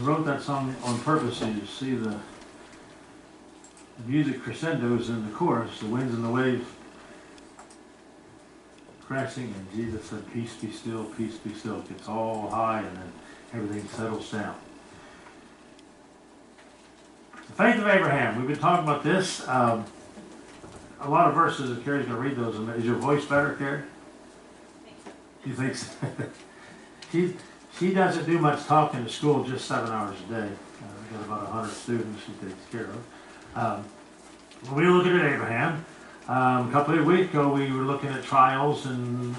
wrote that song on purpose so you see the music crescendos in the chorus, the winds and the waves crashing, and Jesus said, peace be still, peace be still. It gets all high and then everything settles down. The faith of Abraham. We've been talking about this. A lot of verses, and Carrie's going to read those. Is your voice better, Carrie? She thinks she doesn't do much talking to school, just 7 hours a day. We've got about 100 students she takes care of. When we look at Abraham, a couple of weeks ago we were looking at trials and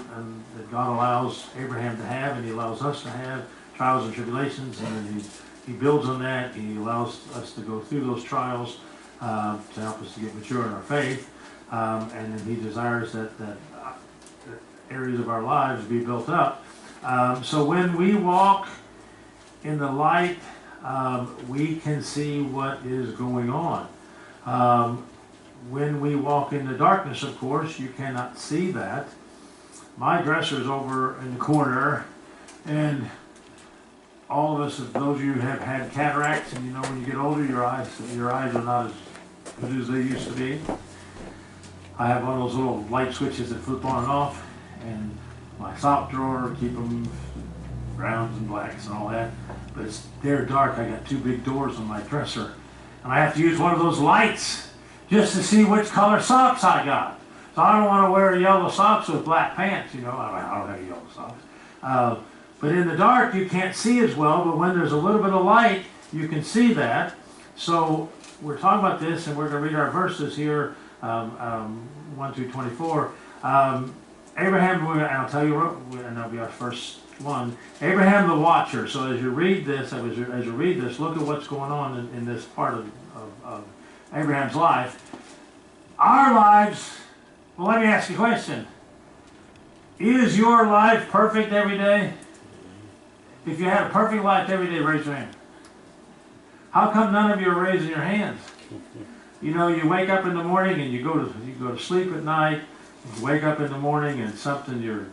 that God allows Abraham to have, and He allows us to have trials and tribulations, and then He builds on that. He allows us to go through those trials to help us to get mature in our faith, and then He desires that areas of our lives be built up. So when we walk in the light, we can see what is going on. When we walk in the darkness, of course, you cannot see that. My dresser is over in the corner, and all of us, those of you who have had cataracts, and you know when you get older, your eyes are not as good as they used to be. I have one of those little light switches that flip on and off, and my sock drawer, keep them browns and blacks and all that. But they're dark. I got 2 big doors on my dresser, and I have to use one of those lights just to see which color socks I got. So I don't want to wear yellow socks with black pants, you know. I don't have yellow socks. But in the dark, you can't see as well, but when there's a little bit of light, you can see that. So we're talking about this, and we're going to read our verses here, 1 through 24. Abraham, and I'll tell you, and that'll be our first one. Abraham the watcher. So as you read this, look at what's going on in this part of Abraham's life. Our lives, well, let me ask you a question. Is your life perfect every day? If you had a perfect life every day, raise your hand. How come none of you are raising your hands? You know, you wake up in the morning and you go to sleep at night. You wake up in the morning and something, your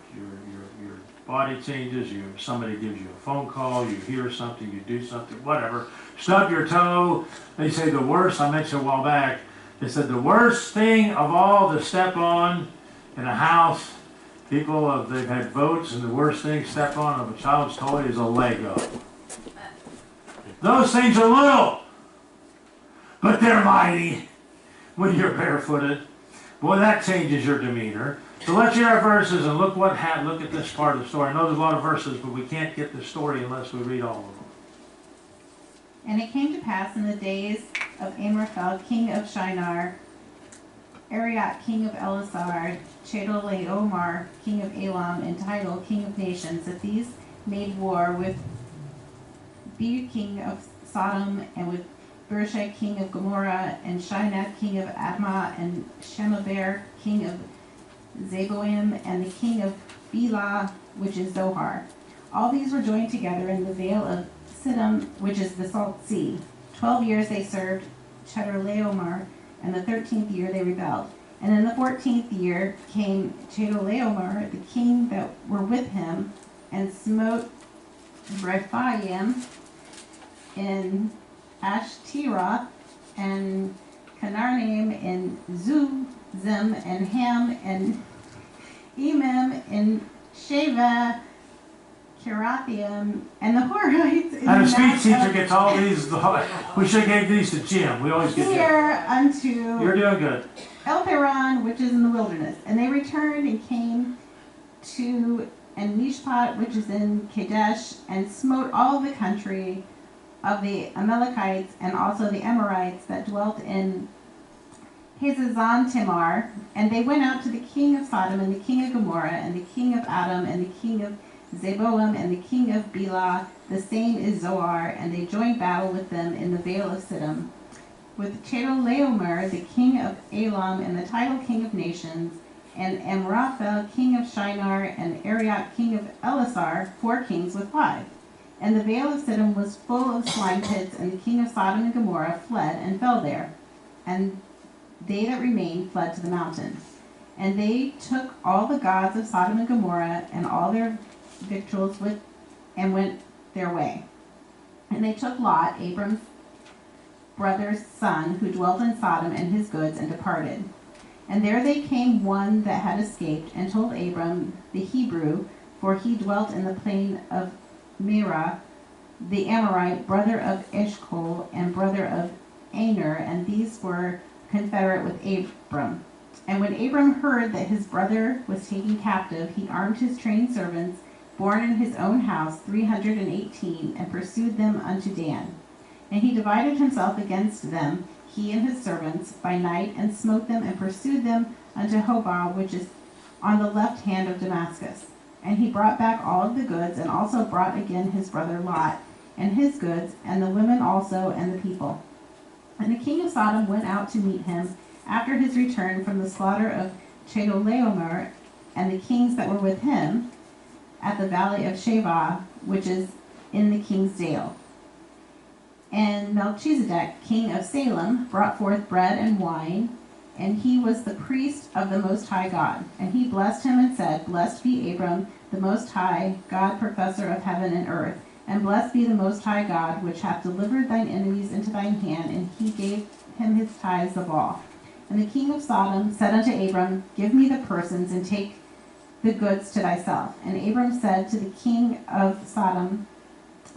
body changes. Somebody gives you a phone call. You hear something. You do something. Whatever. Stub your toe. They say the worst. I mentioned a while back. They said the worst thing of all to step on in a house. They've had votes, and the worst thing to step on of a child's toy is a Lego. Those things are little, but they're mighty when you're barefooted. Boy, that changes your demeanor. So let's read our verses and look at this part of the story. I know there's a lot of verses, but we can't get the story unless we read all of them. And it came to pass in the days of Amraphel, king of Shinar, Arioch, king of Elasar, Chedorlaomer, king of Elam, and Tidal, king of nations, that these made war with Beu, king of Sodom, and with Bershah, king of Gomorrah, and Shinar, king of Admah, and Shemeber, king of Zeboim, and the king of Bela, which is Zohar. All these were joined together in the vale of Siddim, which is the Salt Sea. 12 years they served Chedorlaomer, and the 13th year they rebelled. And in the 14th year came Chedorlaomer, the king that were with him, and smote Rephaim in Ashteroth, and Canarnaim in Zuzim, and Ham and Emim in Sheva, Kirathaim, and the Horites in And a speech teacher gets all these. We should have gave these to Jim. We always get here unto You're doing good. El-Paran, which is in the wilderness. And they returned and came to En-Mishpat, which is in Kadesh, and smote all the country of the Amalekites and also the Amorites that dwelt in Hazazon Tamar. And they went out to the king of Sodom and the king of Gomorrah and the king of Adam and the king of Zeboim and the king of Bela, the same is Zoar, and they joined battle with them in the vale of Siddim, with Chedorlaomer, the king of Elam, and the Tidal, king of nations, and Amraphel, king of Shinar, and Arioch, king of Elasar, 4 kings with 5. And the vale of Siddim was full of slime pits, and the king of Sodom and Gomorrah fled and fell there. And they that remained fled to the mountains. And they took all the gods of Sodom and Gomorrah and all their victuals and went their way. And they took Lot, Abram's brother's son, who dwelt in Sodom, and his goods, and departed. And there they came one that had escaped, and told Abram the Hebrew, for he dwelt in the plain of Merah, the Amorite, brother of Eshcol, and brother of Aner, and these were confederate with Abram. And when Abram heard that his brother was taken captive, he armed his trained servants, born in his own house, 318, and pursued them unto Dan. And he divided himself against them, he and his servants, by night, and smote them, and pursued them unto Hobah, which is on the left hand of Damascus. And he brought back all of the goods, and also brought again his brother Lot, and his goods, and the women also, and the people. And the king of Sodom went out to meet him after his return from the slaughter of Chedorlaomer, and the kings that were with him, at the valley of Shavah, which is in the king's dale. And Melchizedek, king of Salem, brought forth bread and wine, and he was the priest of the Most High God. And he blessed him and said, Blessed be Abram, the Most High God, professor of heaven and earth, and blessed be the Most High God, which hath delivered thine enemies into thine hand. And he gave him his tithes of all. And the king of Sodom said unto Abram, Give me the persons, and take the goods to thyself. And Abram said to the king of Sodom,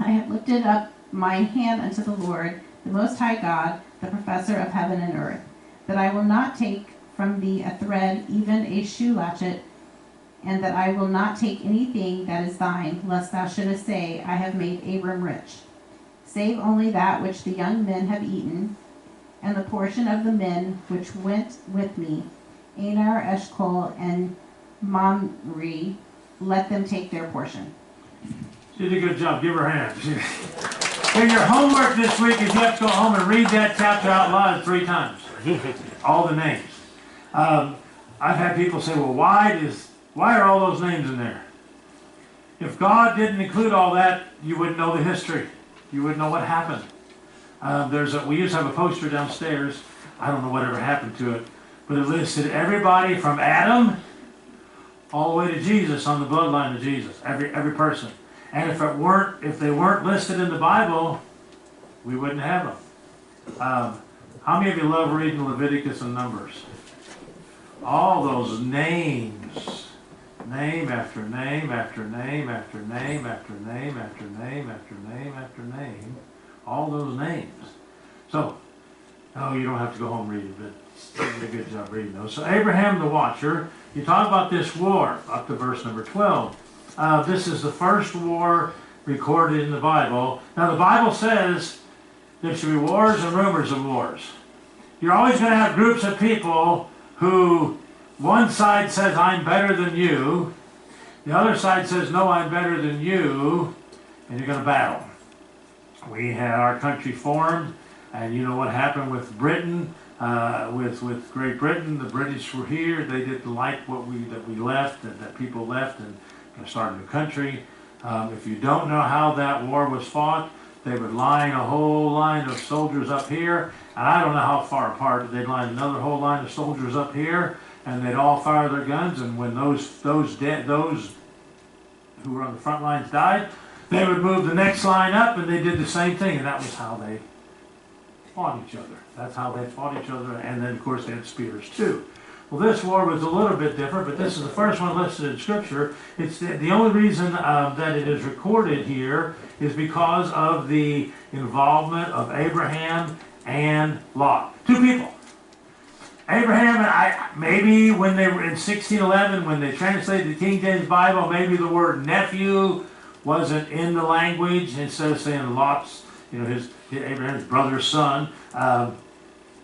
I have lifted up mine hand unto the Lord, the Most High God, the professor of heaven and earth, that I will not take from thee a thread, even a shoe latchet, and that I will not take anything that is thine, lest thou shouldest say, I have made Abram rich, save only that which the young men have eaten, and the portion of the men which went with me, Anar, Eshcol, and Mamre, let them take their portion. She did a good job. Give her a hand. And your homework this week is you have to go home and read that chapter out loud 3 times. All the names. I've had people say, well, why are all those names in there? If God didn't include all that, you wouldn't know the history. You wouldn't know what happened. We used to have a poster downstairs. I don't know whatever happened to it, but it listed everybody from Adam all the way to Jesus on the bloodline of Jesus. Every person. And if they weren't listed in the Bible, we wouldn't have them. How many of you love reading Leviticus and Numbers? All those names. Name after name after name after name after name after name after name after name. All those names. So, you don't have to go home and read it, but you did a good job reading those. So Abraham the Watcher, you talk about this war, up to verse number 12. This is the first war recorded in the Bible. Now the Bible says there should be wars and rumors of wars. You're always going to have groups of people who one side says, I'm better than you. The other side says, no, I'm better than you. And you're going to battle. We had our country formed, and you know what happened with Britain, with Great Britain. The British were here. They didn't like that we left, that people left and started a country. If you don't know how that war was fought, they would line a whole line of soldiers up here, and I don't know how far apart, they'd line another whole line of soldiers up here, and they'd all fire their guns, and when those who were on the front lines died, they would move the next line up, and they did the same thing, and that was how they fought each other. That's how they fought each other, and then of course they had spears too. Well, this war was a little bit different, but this is the first one listed in Scripture. It's the only reason that it is recorded here is because of the involvement of Abraham and Lot. 2 people. Abraham and maybe when they were in 1611, when they translated the King James Bible, maybe the word nephew wasn't in the language. Instead of saying Lot's, Abraham's brother's son,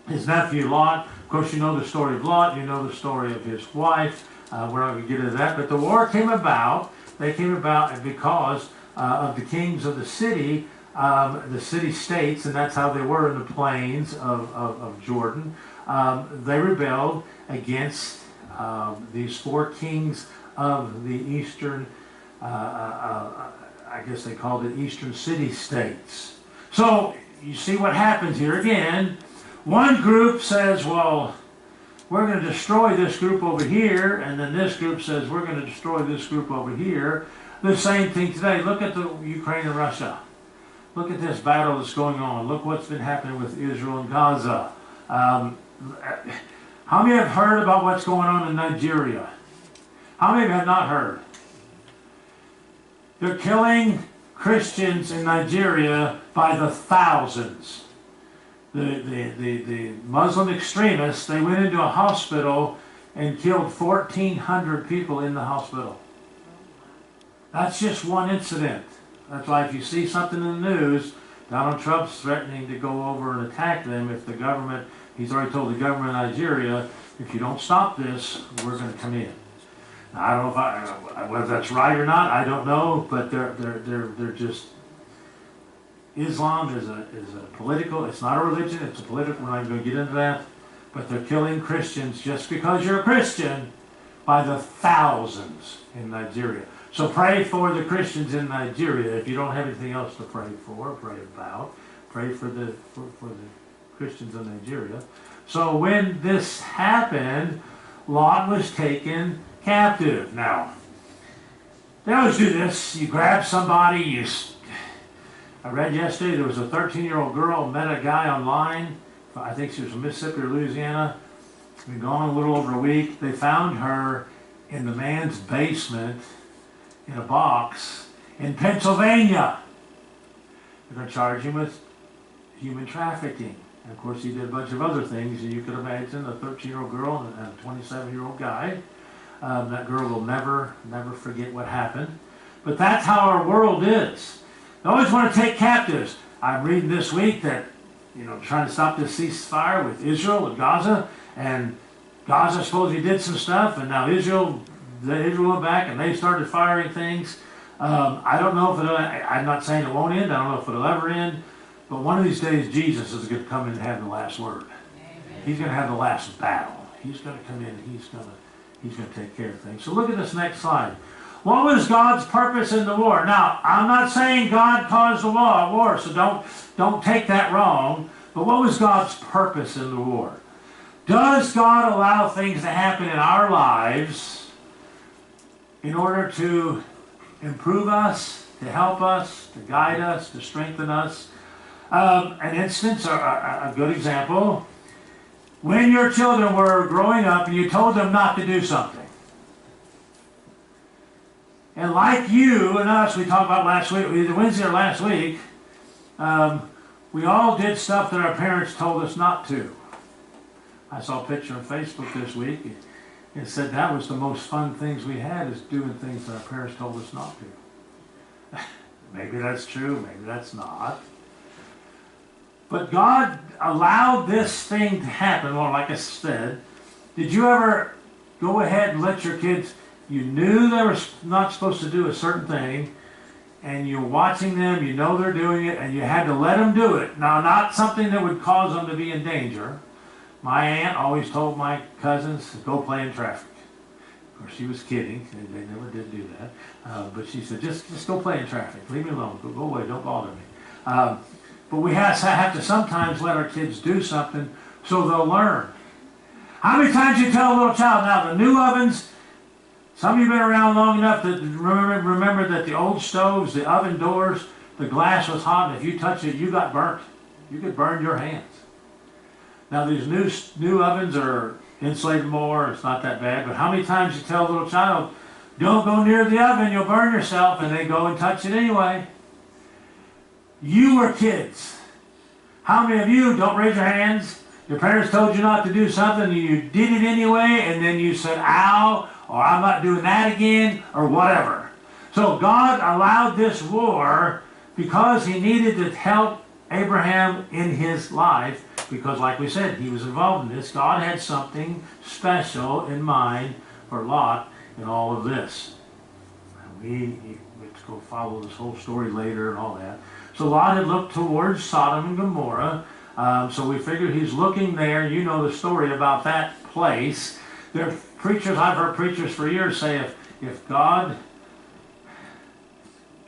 his nephew Lot. Of course, you know the story of Lot. You know the story of his wife. We're not going to get into that. But the war came about. They came about because of the kings of the city states, and that's how they were in the plains of Jordan. They rebelled against these 4 kings of the eastern, I guess they called it eastern city states. So you see what happens here again. One group says, well, we're going to destroy this group over here, and then this group says, we're going to destroy this group over here. The same thing today. Look at the Ukraine and Russia. Look at this battle that's going on. Look what's been happening with Israel and Gaza. How many have heard about what's going on in Nigeria? How many have not heard? They're killing Christians in Nigeria by the thousands. The Muslim extremists, they went into a hospital and killed 1,400 people in the hospital. That's just one incident. That's why if you see something in the news, Donald Trump's threatening to go over and attack them if the government, he's already told the government of Nigeria, if you don't stop this, we're going to come in. Now, I don't know if whether that's right or not, I don't know, but they're just, Islam is a political, it's not a religion, it's a political, we're not going to get into that, but they're killing Christians just because you're a Christian by the thousands in Nigeria. So pray for the Christians in Nigeria. If you don't have anything else to pray for, pray about, pray for the Christians in Nigeria. So when this happened, Lot was taken captive. Now, they always do this. You grab somebody, I read yesterday there was a 13-year-old girl met a guy online. I think she was from Mississippi or Louisiana. Been gone a little over a week. They found her in the man's basement in a box in Pennsylvania. They're going to charge him with human trafficking. And of course he did a bunch of other things, and you could imagine a 13-year-old girl and a 27-year-old guy. That girl will never forget what happened. But that's how our world is. They always want to take captives. I'm reading this week that, trying to stop this ceasefire with Israel and Gaza, and Gaza supposedly did some stuff, and now Israel went back and they started firing things. I don't know if I'm not saying it won't end, I don't know if it'll ever end, but one of these days Jesus is going to come in and have the last word. Amen. He's going to have the last battle. He's going to come in and he's going to take care of things. So look at this next slide. What was God's purpose in the war? Now, I'm not saying God caused the war, so don't take that wrong, but what was God's purpose in the war? Does God allow things to happen in our lives in order to improve us, to help us, to guide us, to strengthen us? An instance, a good example, when your children were growing up and you told them not to do something. And like you and us, we talked about last week, either Wednesday or last week, we all did stuff that our parents told us not to. I saw a picture on Facebook this week. It said that was the most fun things we had, is doing things that our parents told us not to. Maybe that's true, maybe that's not. But God allowed this thing to happen. Well, like I said, did you ever go ahead and let your kids, you knew they were not supposed to do a certain thing, and you're watching them, you know they're doing it, and you had to let them do it. Now, not something that would cause them to be in danger. My aunt always told my cousins to go play in traffic. Of course, she was kidding. They never did do that. But she said, just go play in traffic. Leave me alone. Go away. Don't bother me. But we have to sometimes let our kids do something so they'll learn. How many times you tell a little child, now the new ovens, some of you have been around long enough to remember that the old stoves, the oven doors, the glass was hot, and if you touch it, you got burnt. You could burn your hands. Now these new ovens are insulated more, it's not that bad, but how many times you tell a little child, don't go near the oven, you'll burn yourself, and they go and touch it anyway. You were kids. How many of you, don't raise your hands, your parents told you not to do something, and you did it anyway, and then you said, ow, or I'm not doing that again, or whatever. So God allowed this war because he needed to help Abraham in his life, because like we said, he was involved in this. God had something special in mind for Lot in all of this. And let's go follow this whole story later and all that. So Lot had looked towards Sodom and Gomorrah. So we figured he's looking there. You know the story about that place. There are preachers, I've heard preachers for years say if God's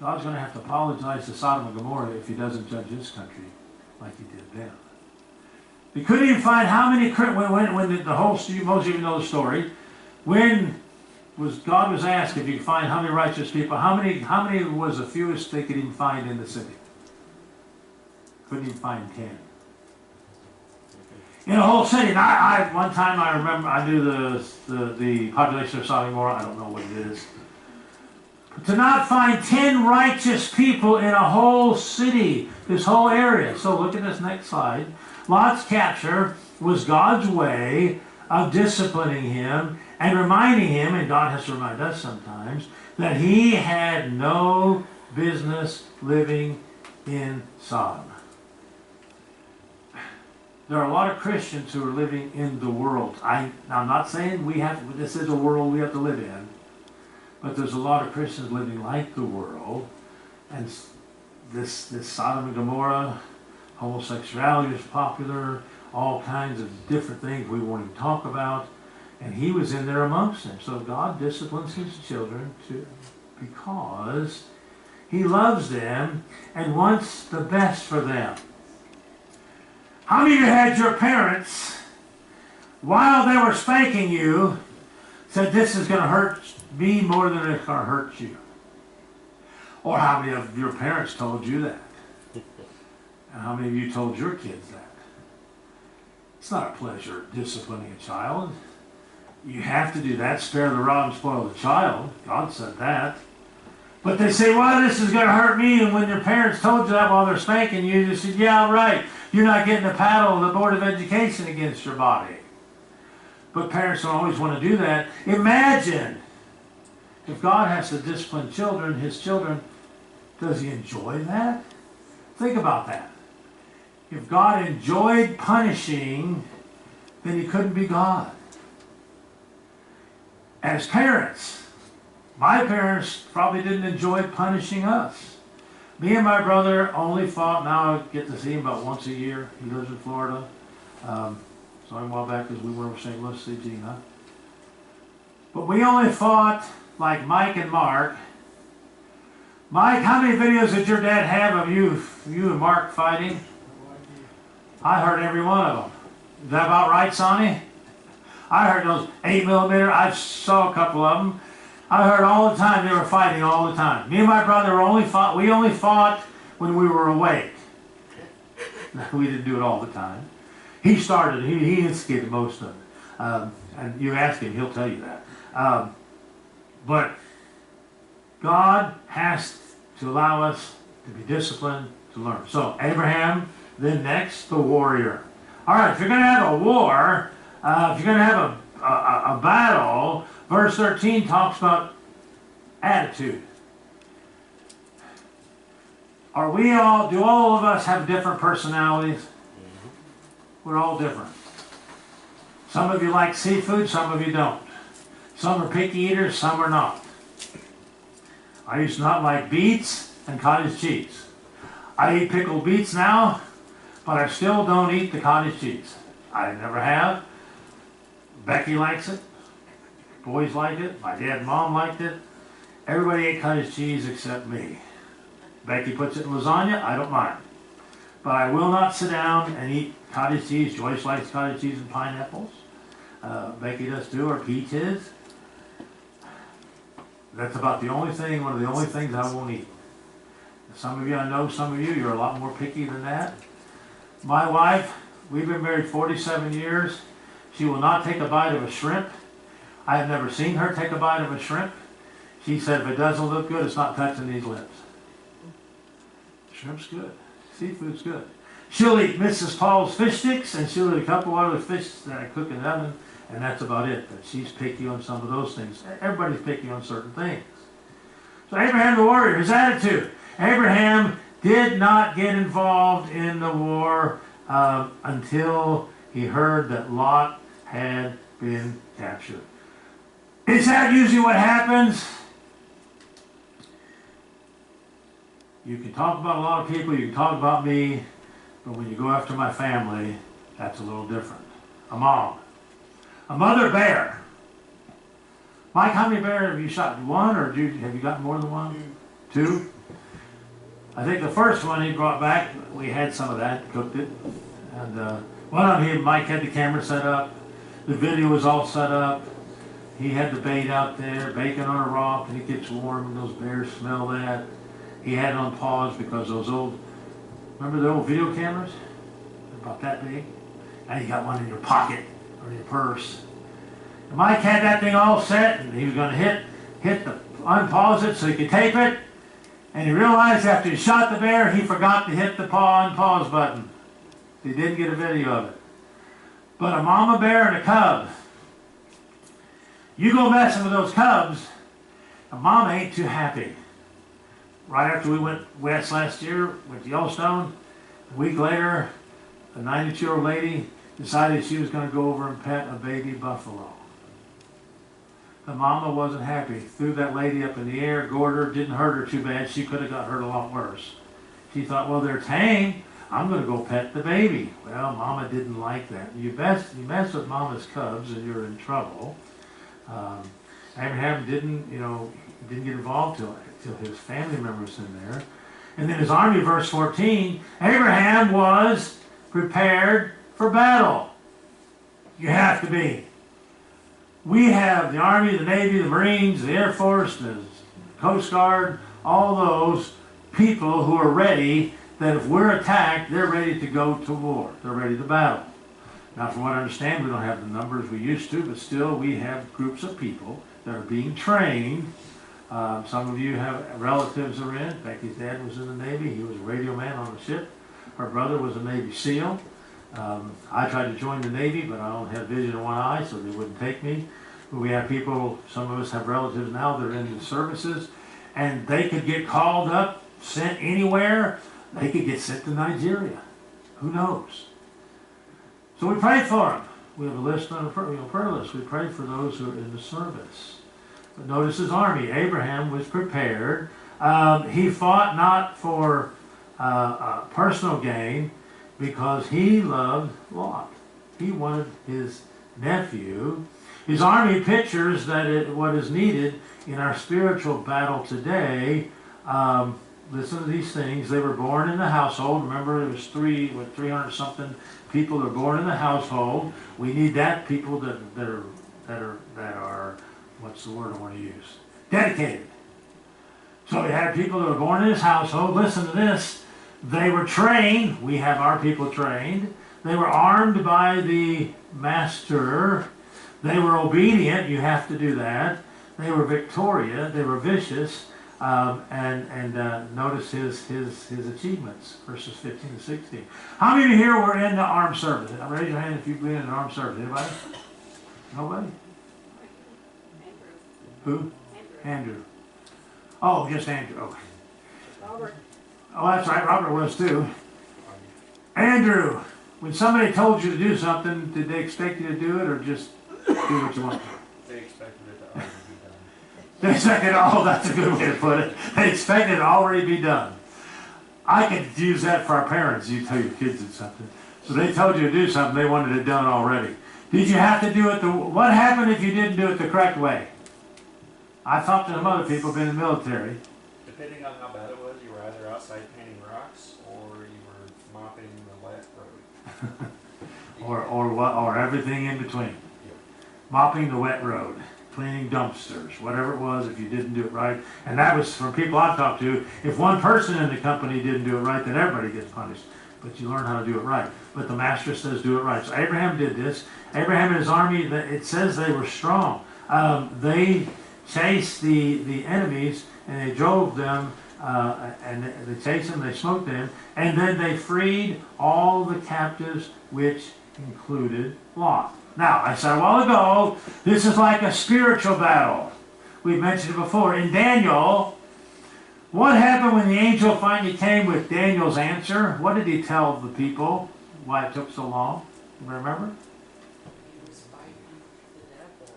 going to have to apologize to Sodom and Gomorrah if he doesn't judge his country like he did them. We couldn't even find how many, when the whole, most of you know the story, when God was asked if you could find how many righteous people, how many was the fewest they could even find in the city? Couldn't even find 10. In a whole city. And I one time I remember, I knew the population of Sodom and Gomorrah. I don't know what it is. But to not find 10 righteous people in a whole city, this whole area. So look at this next slide. Lot's capture was God's way of disciplining him and reminding him, and God has to remind us sometimes, that he had no business living in Sodom. There are a lot of Christians who are living in the world. I'm not saying this is a world we have to live in, but there's a lot of Christians living like the world, and this Sodom and Gomorrah, homosexuality is popular, all kinds of different things we won't even talk about, and he was in there amongst them. So God disciplines his children because he loves them and wants the best for them. How many of you had your parents, while they were spanking you, said, this is going to hurt me more than it's going to hurt you? Or how many of your parents told you that? And how many of you told your kids that? It's not a pleasure disciplining a child. You have to do that. Spare the rod and spoil the child. God said that. But they say, well, this is going to hurt me. And when your parents told you that while they're spanking you, you said, yeah, right. You're not getting a paddle of the Board of Education against your body. But parents don't always want to do that. Imagine if God has to discipline children, his children, does he enjoy that? Think about that. If God enjoyed punishing, then he couldn't be God. As parents, my parents probably didn't enjoy punishing us. Me and my brother only fought, now I get to see him about once a year. He lives in Florida. Saw him a while back because we were in St. Louis, Gina. But we only fought like Mike and Mark. Mike, how many videos did your dad have of you and Mark fighting? I heard every one of them. Is that about right, Sonny? I heard those 8mm. I saw a couple of them. I heard all the time they were fighting all the time. Me and my brother we only fought when we were awake. We didn't do it all the time. He started, he instigated most of it. And you ask him, he'll tell you that. But God has to allow us to be disciplined to learn. So Abraham, then next, the warrior. All right, if you're going to have a war, if you're going to have a battle, verse 13 talks about attitude. Do all of us have different personalities? We're all different. Some of you like seafood, some of you don't. Some are picky eaters, some are not. I used to not like beets and cottage cheese. I eat pickled beets now, but I still don't eat the cottage cheese. I never have. Becky likes it. Boys like it. My dad and mom liked it. Everybody ate cottage cheese except me. Becky puts it in lasagna. I don't mind. But I will not sit down and eat cottage cheese. Joyce likes cottage cheese and pineapples. Becky does too, or peaches. That's about the only thing, one of the only things I won't eat. Some of you, I know some of you, you're a lot more picky than that. My wife, we've been married 47 years. She will not take a bite of a shrimp. I have never seen her take a bite of a shrimp. She said, if it doesn't look good, it's not touching these lips. Shrimp's good. Seafood's good. She'll eat Mrs. Paul's fish sticks, and she'll eat a couple other fish that I cook in the oven, and that's about it. But she's picky on some of those things. Everybody's picky on certain things. So Abraham the warrior, his attitude. Abraham did not get involved in the war until he heard that Lot had been captured. Is that usually what happens? You can talk about a lot of people, you can talk about me, but when you go after my family, that's a little different. A mom. A mother bear. Mike, how many bears have you shot? One, or have you gotten more than one? Two? I think the first one he brought back, we had some of that, cooked it. And one of them, Mike had the camera set up. The video was all set up. He had the bait out there, bacon on a rock, and it gets warm, and those bears smell that. He had it on pause because those old Remember the old video cameras? About that big. Now you got one in your pocket or in your purse. And Mike had that thing all set, and he was going to unpause it so he could tape it. And he realized after he shot the bear, he forgot to hit the unpause button. He didn't get a video of it. But a mama bear and a cub, you go messing with those cubs, a mama ain't too happy. Right after we went west last year, went to Yellowstone, a week later, a 92-year-old lady decided she was going to go over and pet a baby buffalo. The mama wasn't happy. Threw that lady up in the air, gored her, didn't hurt her too bad. She could have got hurt a lot worse. She thought, well, they're tame. I'm going to go pet the baby. Well, mama didn't like that. You mess with mama's cubs and you're in trouble. Abraham didn't get involved till his family members in there. And then his army, verse 14, Abraham was prepared for battle. You have to be. We have the Army, the Navy, the Marines, the Air Force, the Coast Guard, all those people who are ready, that if we're attacked, they're ready to go to war. They're ready to battle. Now, from what I understand, we don't have the numbers we used to, but still we have groups of people that are being trained. Some of you have relatives are in. Becky's dad was in the Navy. He was a radio man on the ship. Her brother was a Navy SEAL. I tried to join the Navy, but I don't have vision in one eye, so they wouldn't take me. But we have people, some of us have relatives now that are in the services, and they could get called up, sent anywhere. They could get sent to Nigeria. Who knows? So we prayed for them. We have a list on a prayer list. We prayed for those who are in the service. But notice his army. Abraham was prepared. He fought not for personal gain, because he loved Lot. He wanted his nephew. His army pictures that what is needed in our spiritual battle today. Listen to these things. They were born in the household. Remember, it was 300 something people that were born in the household. We need that people that are what's the word I want to use? Dedicated. So we had people that were born in his household. Listen to this. They were trained. We have our people trained. They were armed by the master. They were obedient. You have to do that. They were victorious. They were vicious. Notice his achievements, verses 15 to 16. How many of you here were in the armed service? Raise your hand if you've been in the armed service. Anybody? Nobody? Who? Andrew. Oh, just Andrew. Okay. Robert. Oh, that's right. Robert was too. Andrew, when somebody told you to do something, did they expect you to do it or just do what you want to? They expected it to already be done. They expected, oh, that's a good way to put it. They expected it to already be done. I could use that for our parents. You tell your kids did something. So they told you to do something, they wanted it done already. Did you have to do it what happened if you didn't do it the correct way? I talked to some other people who've been in the military. Depending on how bad it was, you were either outside painting rocks or you were mopping the wet road. or everything in between. Yep. Mopping the wet road, cleaning dumpsters, whatever it was, if you didn't do it right. And that was from people I've talked to. If one person in the company didn't do it right, then everybody gets punished. But you learn how to do it right. But the master says do it right. So Abraham did this. Abraham and his army, it says they were strong. They chased the enemies, and they drove them, and they chased them, they smote them, and then they freed all the captives, which included Lot. Now, I said a while ago, this is like a spiritual battle. We've mentioned it before. In Daniel, what happened when the angel finally came with Daniel's answer? What did he tell the people? Why it took so long? Remember?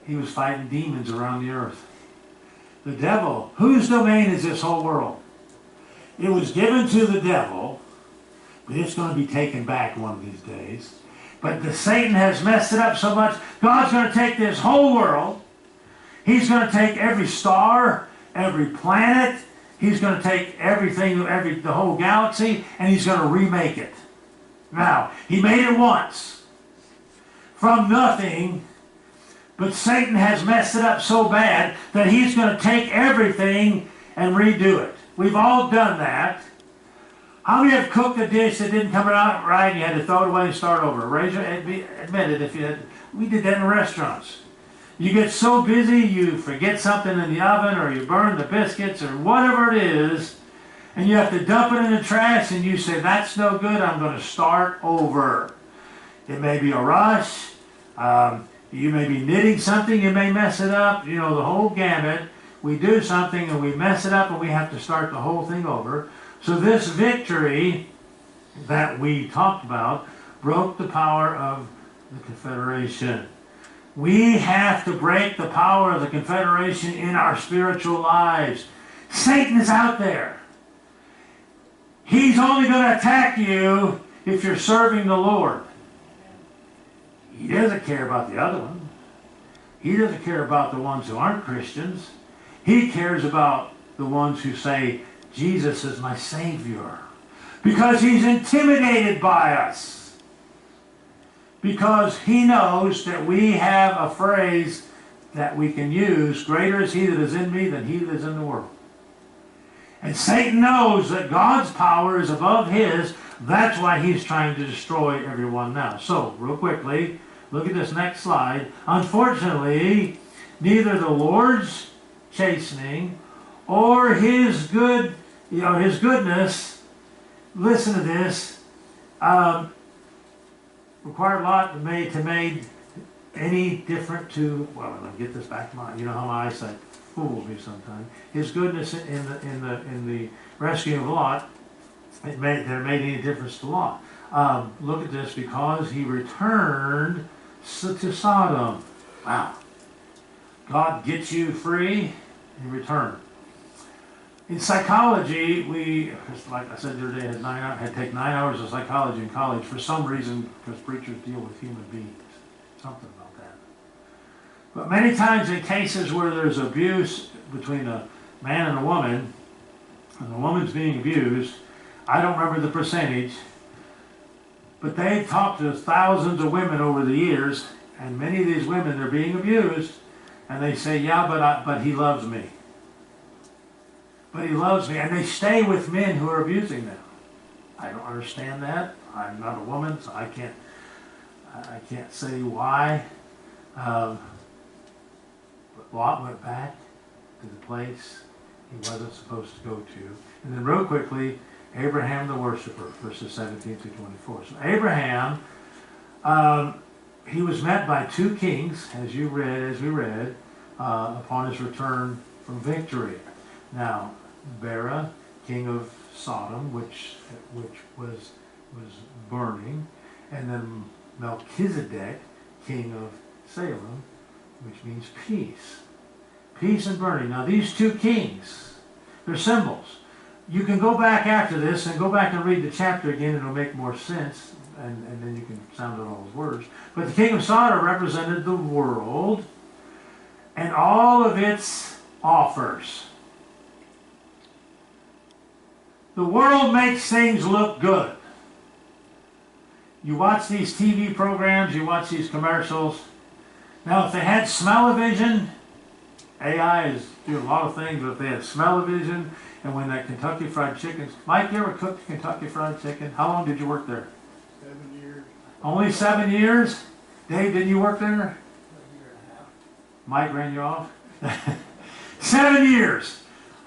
He was fighting demons around the earth. The devil, whose domain is this whole world? It was given to the devil, but it's going to be taken back one of these days. But Satan has messed it up so much, God's going to take this whole world. He's going to take every star, every planet. He's going to take everything, the whole galaxy, and he's going to remake it. Now, he made it once from nothing. But Satan has messed it up so bad that he's going to take everything and redo it. We've all done that. How many have cooked a dish that didn't come out right and you had to throw it away and start over? Raise your hand, admit it if you had. We did that in restaurants. You get so busy you forget something in the oven or you burn the biscuits or whatever it is, and you have to dump it in the trash and you say, that's no good, I'm going to start over. It may be a rush. You may be knitting something, you may mess it up, you know, the whole gamut. We do something and we mess it up and we have to start the whole thing over. So this victory that we talked about broke the power of the Confederation. We have to break the power of the Confederation in our spiritual lives. Satan is out there. He's only going to attack you if you're serving the Lord. He doesn't care about the other ones. He doesn't care about the ones who aren't Christians. He cares about the ones who say, Jesus is my Savior. Because he's intimidated by us. Because he knows that we have a phrase that we can use, greater is he that is in me than he that is in the world. And Satan knows that God's power is above his. That's why he's trying to destroy everyone now. So, real quickly, look at this next slide. Unfortunately, neither the Lord's chastening or his good, his goodness, listen to this, required Lot to made any different to, well, let me get this back to mind. You know how my eyesight fools me sometimes. His goodness in the rescue of Lot, that made any difference to Lot. Look at this, because he returned to Sodom. Wow. God gets you free in return. In psychology, we, like I said the other day, had taken 9 hours of psychology in college for some reason, because preachers deal with human beings. Something about that. But many times in cases where there's abuse between a man and a woman, and the woman's being abused, I don't remember the percentage, but they've talked to thousands of women over the years, and many of these women, they're being abused, and they say, yeah, but he loves me. But he loves me, and they stay with men who are abusing them. I don't understand that. I'm not a woman, so I can't say why. But Lot went back to the place he wasn't supposed to go to. And then real quickly, Abraham the worshiper, verses 17 through 24. So Abraham, he was met by two kings, as we read, upon his return from victory. Now, Bera, king of Sodom, which was burning, and then Melchizedek, king of Salem, which means peace. Peace and burning. Now, these two kings, they're symbols. You can go back after this and go back and read the chapter again, and it'll make more sense, and then you can sound out all those words. But the king of Sodom represented the world and all of its offers. The world makes things look good. You watch these TV programs, you watch these commercials. Now, if they had smell-o-vision, AI is doing a lot of things, but if they had smell-o-vision, and when that Kentucky Fried Chicken... Mike, you ever cooked Kentucky Fried Chicken? How long did you work there? 7 years. Only 7 years? Dave, didn't you work there? A year and a half. Mike ran you off? 7 years.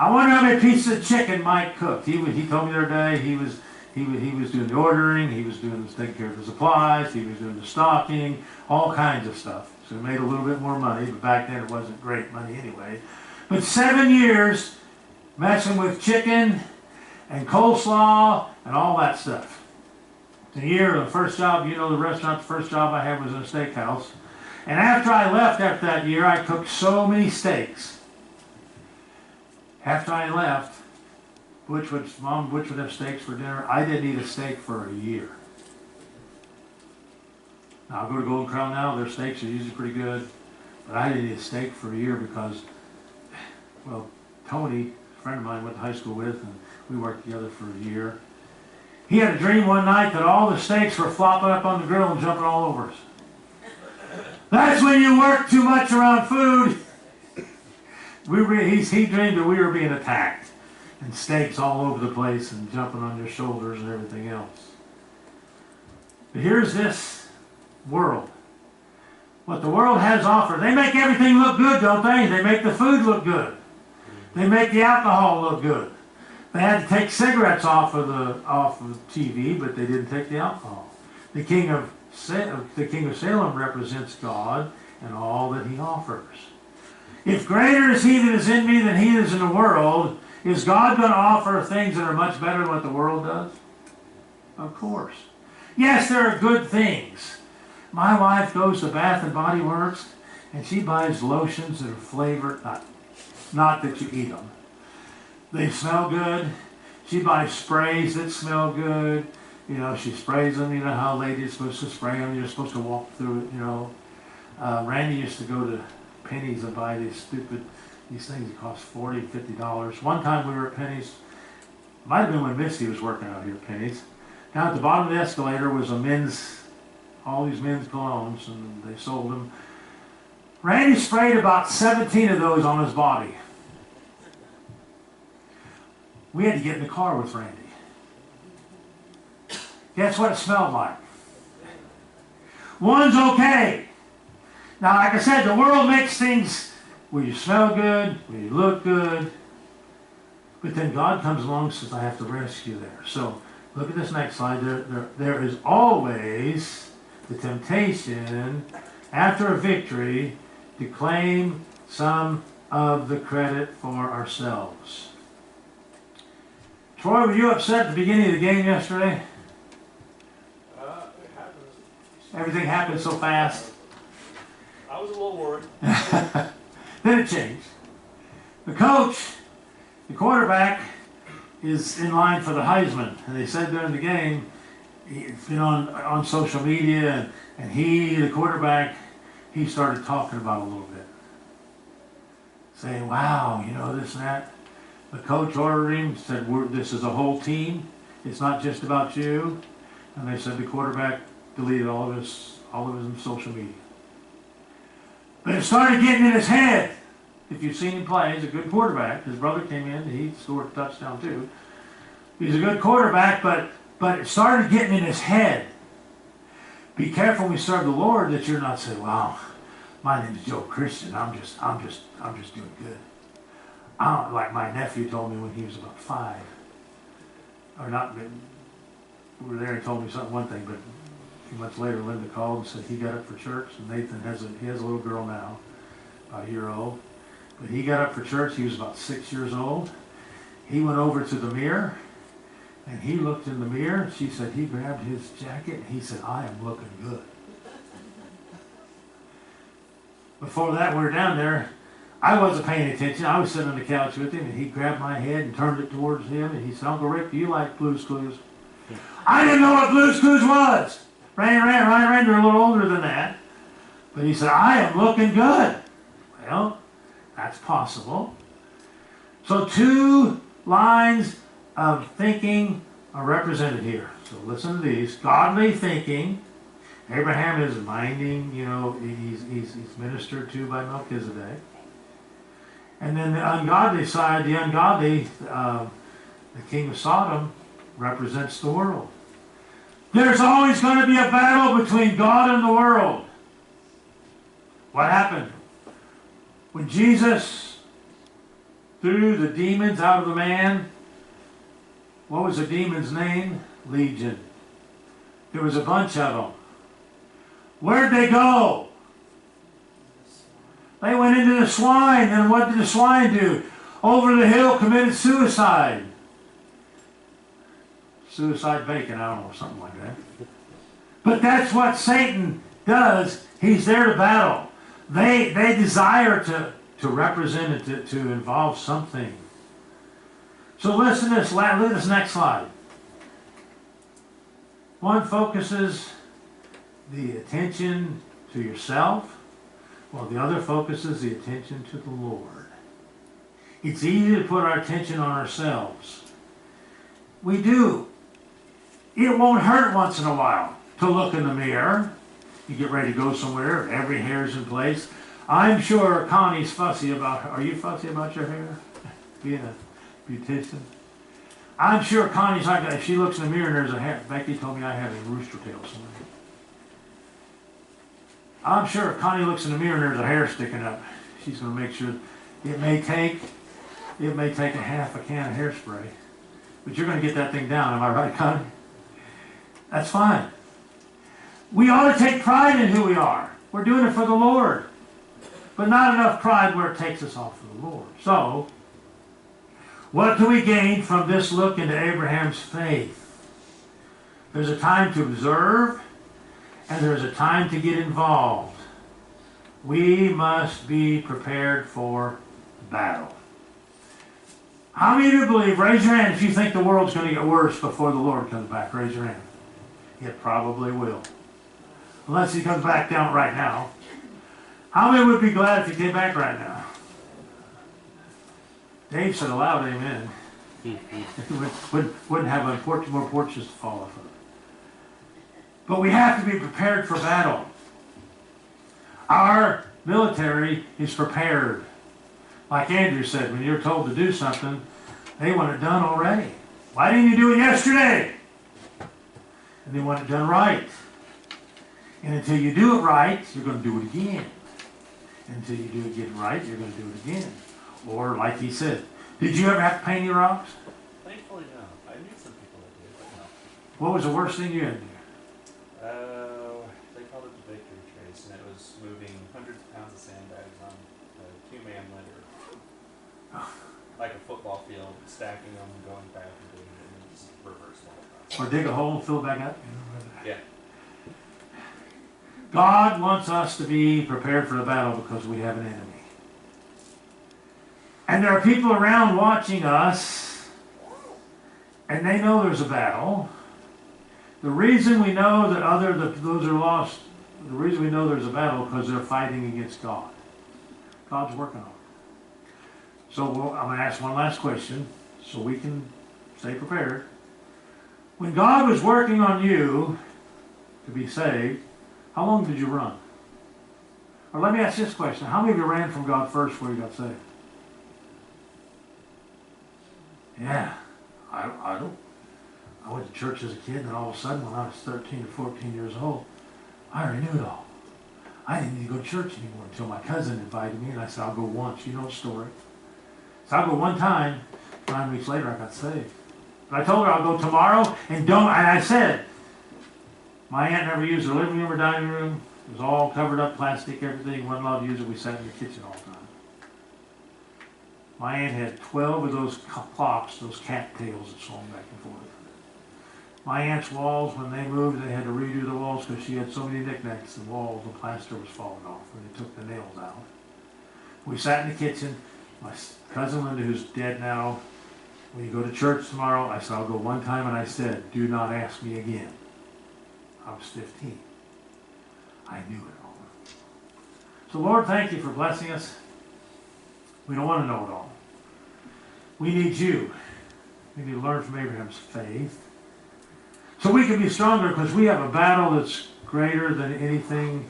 I wonder how many pieces of chicken Mike cooked. He told me the other day he was doing the ordering, he was taking care of the supplies, he was doing the stocking, all kinds of stuff. So he made a little bit more money, but back then it wasn't great money anyway. But 7 years messing with chicken and coleslaw and all that stuff. The year of the first job, you know the restaurant, the first job I had was in a steakhouse. And after I left after that year, I cooked so many steaks. After I left, Mom would have steaks for dinner. I didn't eat a steak for a year. Now, I'll go to Golden Crown now. Their steaks are usually pretty good. But I didn't eat a steak for a year because, well, Tony, a friend of mine, went to high school with, and we worked together for a year. He had a dream one night that all the steaks were flopping up on the grill and jumping all over us. That's when you work too much around food. He dreamed that we were being attacked. and stakes all over the place and jumping on your shoulders and everything else. But here's this world. What the world has to offer. They make everything look good, don't they? They make the food look good. They make the alcohol look good. They had to take cigarettes off of TV, but they didn't take the alcohol. The king of Salem represents God and all that he offers. If greater is he that is in me than he that is in the world, is God going to offer things that are much better than what the world does? Of course. Yes, there are good things. My wife goes to Bath and Body Works and she buys lotions that are flavored, not that you eat them. They smell good. She buys sprays that smell good. You know, she sprays them. You know how a lady's supposed to spray them. You're supposed to walk through it, you know. Randy used to go to Penny's and buy these things that cost $40, $50. One time we were at Penny's. Might have been when Misty was working out here at Penny's. Down at the bottom of the escalator was all these men's colognes, and they sold them. Randy sprayed about 17 of those on his body. We had to get in the car with Randy. Guess what it smelled like? One's okay. Now, like I said, the world makes things where you smell good, where you look good, but then God comes along and says, I have to rescue there. So, look at this next slide. There is always the temptation, after a victory, to claim some of the credit for ourselves. Troy, were you upset at the beginning of the game yesterday? It happens. Everything happened so fast. I was a little worried. Then it changed. The coach, the quarterback, is in line for the Heisman. And they said during the game, he's been on social media, and the quarterback, he started talking about it a little bit. Saying, wow, you know, this and that. The coach ordered him, said, this is a whole team. It's not just about you. And they said the quarterback deleted all of his social media. But it started getting in his head. If you've seen him play, he's a good quarterback. His brother came in, he scored a touchdown too. He's a good quarterback, but it started getting in his head. Be careful when we serve the Lord that you're not saying, wow, my name's Joe Christian. I'm just doing good. Like my nephew told me when he was about 5. Or not, we were there and told me one thing, but a few months later Linda called and said he got up for church, and Nathan has a little girl now, about a year old. But he got up for church, he was about 6 years old. He went over to the mirror, and he looked in the mirror. She said he grabbed his jacket, and he said, I am looking good. Before that, we were down there. I wasn't paying attention. I was sitting on the couch with him, and he grabbed my head and turned it towards him, and he said, Uncle Rick, do you like Blue's Clues? I didn't know what Blue's Clues was. Ryan Ranger, a little older than that. But he said, I am looking good. Well, that's possible. So 2 lines of thinking are represented here. So listen to these. Godly thinking. Abraham is minding, you know, he's ministered to by Melchizedek. And then the ungodly side, the king of Sodom represents the world. There's always going to be a battle between God and the world. What happened? When Jesus threw the demons out of the man, what was the demon's name? Legion. There was a bunch of them. Where'd they go? They went into the swine, and what did the swine do? Over the hill, committed suicide. Suicide bacon, I don't know, something like that. But that's what Satan does. He's there to battle. They desire to represent it, to involve something. So listen to this. Look at this next slide. One focuses the attention to yourself, while the other focuses the attention to the Lord. It's easy to put our attention on ourselves. We do. It won't hurt once in a while to look in the mirror. You get ready to go somewhere, every hair's in place. I'm sure Connie's fussy about her. Are you fussy about your hair? Being a Beautician. I'm sure Connie's like that. If she looks in the mirror and there's a hair, Becky told me I have a rooster tail somewhere. I'm sure if Connie looks in the mirror and there's a hair sticking up, she's going to make sure. It may take a half a can of hairspray, but you're going to get that thing down. Am I right, Connie? That's fine. We ought to take pride in who we are. We're doing it for the Lord, but not enough pride where it takes us off of the Lord. So, what do we gain from this look into Abraham's faith? There's a time to observe, and there's a time to get involved. We must be prepared for battle. How many of you believe, raise your hand if you think the world's going to get worse before the Lord comes back. Raise your hand. It probably will. Unless he comes back down right now. How many would be glad if he came back right now? Dave said a loud amen. Wouldn't have more porches to fall off of. But we have to be prepared for battle. Our military is prepared. Like Andrew said, when you're told to do something, they want it done already. Why didn't you do it yesterday? And they want it done right. And until you do it right, you're going to do it again. And until you do it again right, you're going to do it again. Or like he said, did you ever have to paint your rocks? Thankfully, no. I knew some people that did, but no. What was the worst thing you had to do? They called it the victory trace, and it was moving hundreds of pounds of sandbags on a 2-man litter. Like a football field, stacking them, going back and doing it, and it's reverse the whole process. Or dig a hole and fill it back up? Yeah. God wants us to be prepared for the battle because we have an enemy. And there are people around watching us, and they know there's a battle. The reason we know that those are lost, the reason we know there's a battle because they're fighting against God. God's working on it. So I'm going to ask one last question so we can stay prepared. When God was working on you to be saved, how long did you run? Or let me ask this question. How many of you ran from God first before you got saved? Yeah. I don't. I went to church as a kid, and then all of a sudden, when I was 13 or 14 years old, I already knew it all. I didn't need to go to church anymore until my cousin invited me, and I said, I'll go once. You know the story. So I'll go one time. 9 weeks later, I got saved. But I told her I'll go tomorrow, and I said, my aunt never used her living room or dining room. It was all covered up, plastic, everything. Wasn't allowed to use it. We sat in the kitchen all the time. My aunt had 12 of those clocks, those cat tails that swung back and forth. My aunt's walls, when they moved, they had to redo the walls because she had so many knickknacks. The walls, the plaster was falling off when they took the nails out. We sat in the kitchen. My cousin Linda, who's dead now, will you go to church tomorrow? I said, I'll go one time, and I said, do not ask me again. I was 15. I knew it all. So Lord, thank you for blessing us. We don't want to know it all. We need you. We need to learn from Abraham's faith. So we can be stronger because we have a battle that's greater than anything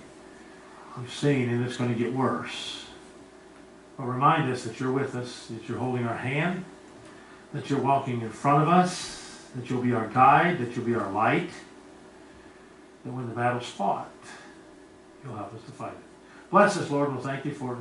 we've seen, and it's going to get worse. But remind us that you're with us, that you're holding our hand, that you're walking in front of us, that you'll be our guide, that you'll be our light, that when the battle's fought, you'll help us to fight it. Bless us, Lord, and we'll thank you for it.